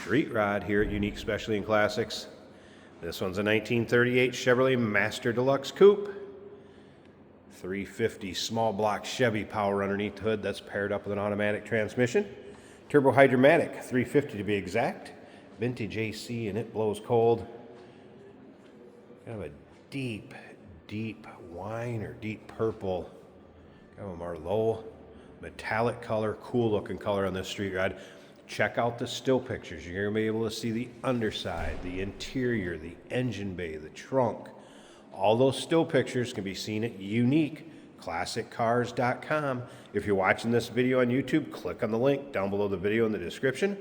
street rod here at Unique Specialty and Classics. This one's a 1938 Chevrolet Master Deluxe Coupe. 350 small block Chevy power underneath the hood. That's paired up with an automatic transmission. Turbo hydromatic, 350 to be exact. Vintage AC, and it blows cold. Kind of a deep wine or deep purple. Kind of a Merlot. Metallic color, cool looking color on this street rod. Check out the still pictures. You're going to be able to see the underside, the interior, the engine bay, the trunk. All those still pictures can be seen at uniqueclassiccars.com. If you're watching this video on YouTube, click on the link down below the video in the description.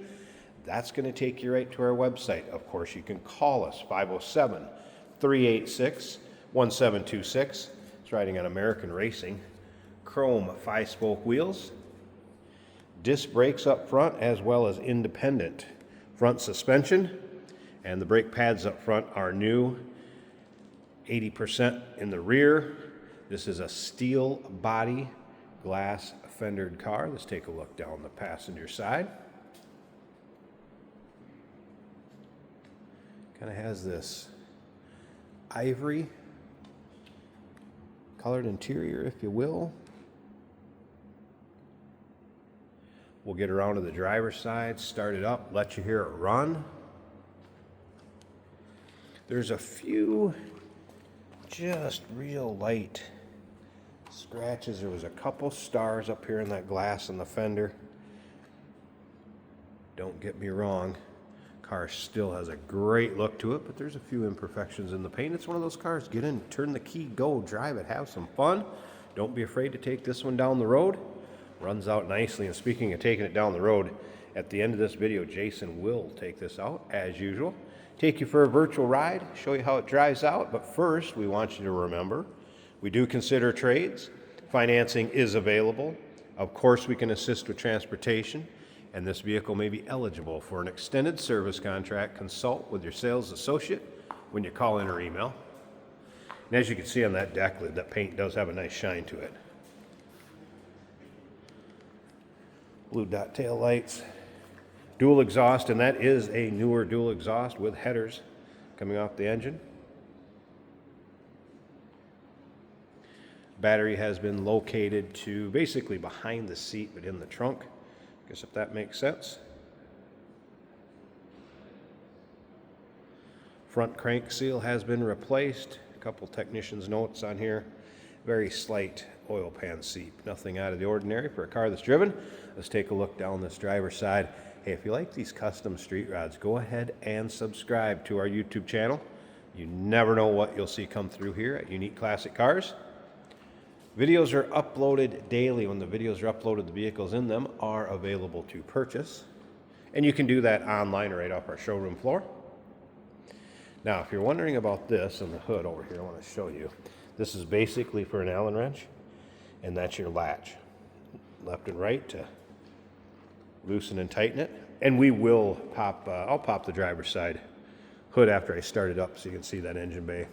That's going to take you right to our website. Of course, you can call us, 507-386-1726. It's riding on American Racing. Chrome 5-spoke wheels. Disc brakes up front as well as independent front suspension. And the brake pads up front are new. 80% in the rear. This is a steel body, glass fendered car. Let's take a look down the passenger side. Kind of has this ivory colored interior, if you will. We'll get around to the driver's side, start it up, let you hear it run. There's a few just real light scratches. There was a couple stars up here in that glass in the fender. Don't get me wrong, car still has a great look to it, but there's a few imperfections in the paint. It's one of those cars, get in, turn the key, go, drive it, have some fun. Don't be afraid to take this one down the road. Runs out nicely. And speaking of taking it down the road, at the end of this video, Jason will take this out as usual, take you for a virtual ride, show you how it drives out. But first, we want you to remember, we do consider trades. Financing is available. Of course, we can assist with transportation, and this vehicle may be eligible for an extended service contract. Consult with your sales associate when you call in or email. And as you can see on that deck lid, that paint does have a nice shine to it. Blue dot tail lights, dual exhaust, and that is a newer dual exhaust with headers coming off the engine. Battery has been located to basically behind the seat but in the trunk. Guess if that makes sense. Front crank seal has been replaced. A couple technicians' notes on here. Very slight oil pan seep. Nothing out of the ordinary for a car that's driven. Let's take a look down this driver's side. Hey, if you like these custom street rods, go ahead and subscribe to our YouTube channel. You never know what you'll see come through here at Unique Classic Cars. Videos are uploaded daily. When the videos are uploaded, the vehicles in them are available to purchase. And you can do that online right off our showroom floor. Now, if you're wondering about this and the hood over here, I want to show you. This is basically for an Allen wrench, and that's your latch. Left and right to loosen and tighten it. And we will pop, I'll pop the driver's side hood after I start it up so you can see that engine bay.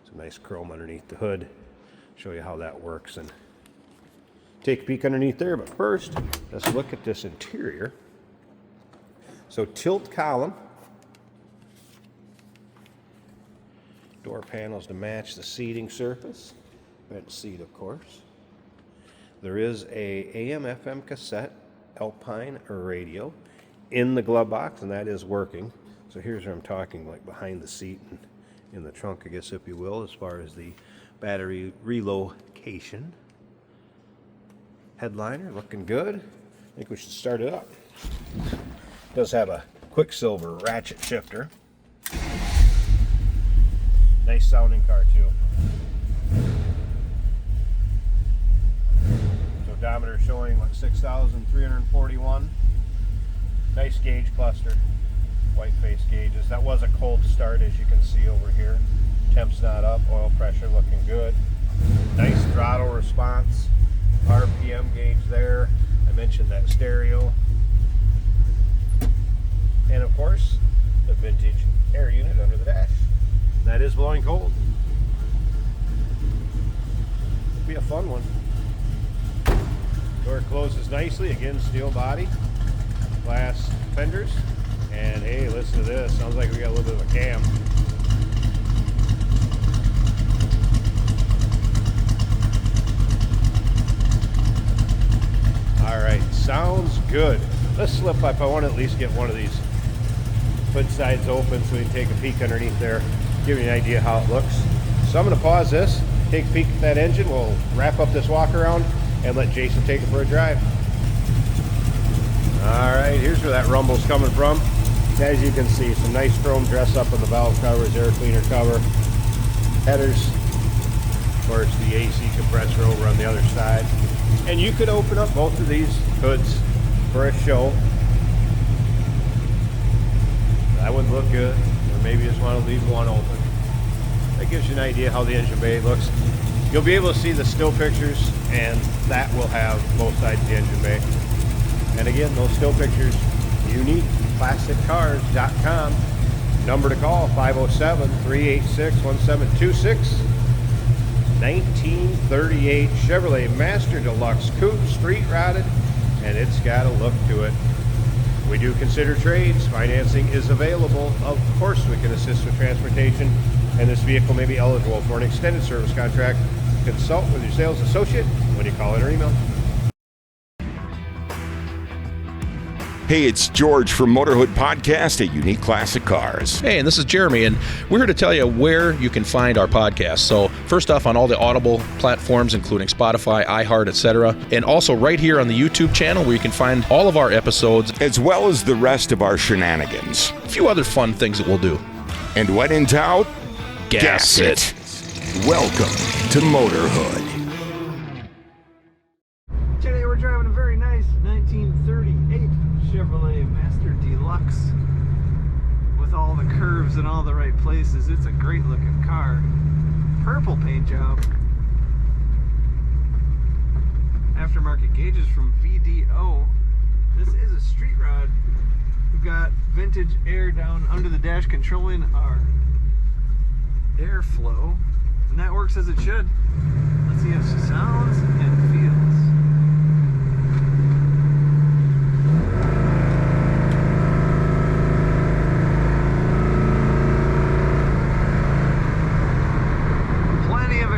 Some nice chrome underneath the hood. Show you how that works and take a peek underneath there. But first, let's look at this interior. So tilt column. Door panels to match the seating surface. Bench seat, of course. There is a AM/FM cassette Alpine radio in the glove box, and that is working. So here's where I'm talking, like behind the seat and in the trunk, I guess, if you will, as far as the battery relocation. Headliner looking good. I think we should start it up. It does have a Quicksilver ratchet shifter. Nice sounding car too. So odometer showing what, 6,341. Nice gauge cluster, white face gauges. That was a cold start, as you can see over here. Temp's not up, oil pressure looking good. Nice throttle response. RPM gauge there. I mentioned that stereo. And of course, the vintage air unit under the dash. That is blowing cold. It'll be a fun one. Door closes nicely. Again, steel body, glass fenders, And hey, listen to this. Sounds like we got a little bit of a cam. All right, sounds good. Let's slip up. I want to at least get one of these hood sides open so we can take a peek underneath there, give you an idea how it looks. So I'm going to pause this, take a peek at that engine. We'll wrap up this walk around and let Jason take it for a drive. All right, here's where that rumble's coming from. As you can see, some nice chrome dress up on the valve covers, air cleaner cover, headers, of course the AC compressor over on the other side. And you could open up both of these hoods for a show. That would look good, or maybe you just want to leave one open. That gives you an idea how the engine bay looks. You'll be able to see the still pictures, and that will have both sides of the engine bay. And again, those still pictures, uniqueclassiccars.com. Number to call, 507-386-1726. 1938 Chevrolet Master Deluxe Coupe, street rotted, and it's got a look to it. We do consider trades. Financing is available. Of course, we can assist with transportation, and this vehicle may be eligible for an extended service contract. Consult with your sales associate when you call in or email. Hey, it's George from Motorhood Podcast at Unique Classic Cars. Hey, and this is Jeremy, and we're here to tell you where you can find our podcast. So first off, on all the Audible platforms, including Spotify, iHeart, etc., and also right here on the YouTube channel where you can find all of our episodes, as well as the rest of our shenanigans. A few other fun things that we'll do. And when in doubt, gas it. Welcome to Motorhood. Today we're driving a very nice 1938 Chevrolet Master Deluxe with all the curves in all the right places. It's a great looking car. Purple paint job. Aftermarket gauges from VDO. This is a street rod. We've got vintage air down under the dash controlling our airflow, and that works as it should. Let's see how it sounds and feels.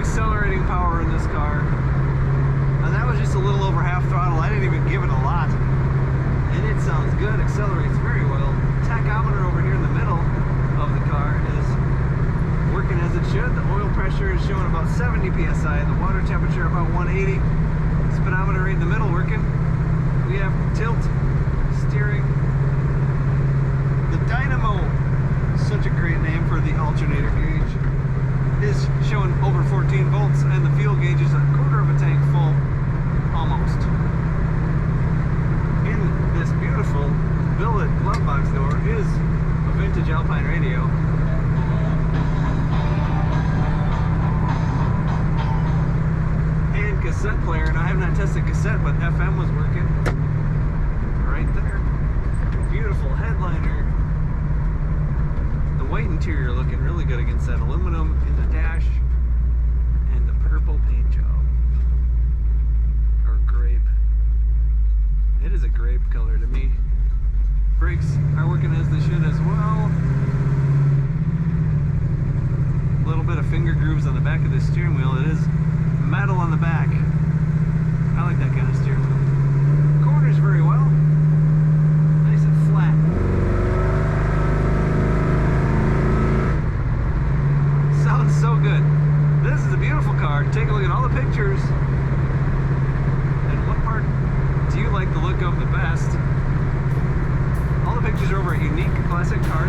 Accelerating power in this car, and that was just a little over half throttle. I didn't even give it a lot, and it sounds good, accelerates very well. Tachometer over here in the middle of the car is working as it should. The oil pressure is showing about 70 psi, the water temperature about 180. Speedometer right in the middle working. We have tilt, steering. The dynamo, such a great name for the alternator gauge, is showing over 14 volts, and the fuel gauge is a quarter of a tank full, almost. In this beautiful billet glove box door is a vintage Alpine radio. And cassette player, and I have not tested cassette, but FM was working right there. Beautiful headliner. The white interior looking really good against that aluminum in the dash, and the purple paint job, or grape. It is a grape color to me. Brakes are working as they should as well. A little bit of finger grooves on the back of the steering wheel. It is metal on the back. I like that kind of steering wheel. Corners very well. Nice and flat. Sounds so good. This is a beautiful car. Take a look at all the pictures. And what part do you like the look of the best? All the pictures are over at uniqueclassiccars.com.